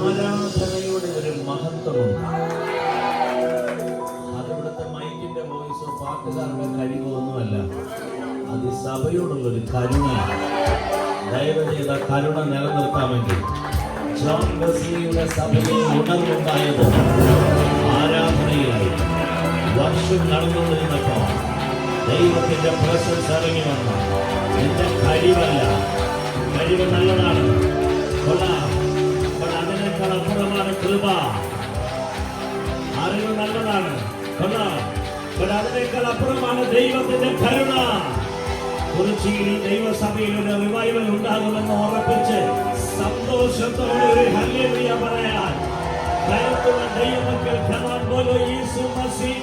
ആരാധനയുടെ ഒരു മഹത്വമുണ്ട്. അതിവിടുത്തെ മൈക്കിന്റെ വോയിസോ പാട്ടുകാരുടെ കഴിവൊന്നുമല്ല, അത് സഭയോടുള്ളൊരു കരുണയാണ്. ദയവ് ചെയ്ത കരുണ നിലനിർത്താമെങ്കിൽ ജോൺ വെസ്ലിയുടെ സഭയിൽ ഉണർവുണ്ടായത് ആരാധനയിലായി. വർഷം നടന്നുകൊണ്ടിരുന്നപ്പോൾ ദൈവത്തിന്റെ പ്രസൻസ് ഇറങ്ങി വന്നു. എന്റെ കഴിവല്ല, കഴിവ് നല്ലതാണ്, അതിനേക്കാൾ അപ്പുറമാണ് കൃപ. അറിവ് നല്ലതാണ്, അതിനേക്കാൾ അപ്പുറമാണ് ദൈവത്തിന്റെ കരുണ. കുറിച്ചിയിൽ ഈ ദൈവസഭയിൽ ഒരു റിവൈവൽ ഉണ്ടാകുമെന്ന് ഉറപ്പിച്ച് സന്തോഷത്തോടെ ഒരു ഹല്ലേലൂയ പറയാൻ കരുത്തുള്ള ദൈവമക്കൾ യേശു മസീഹ്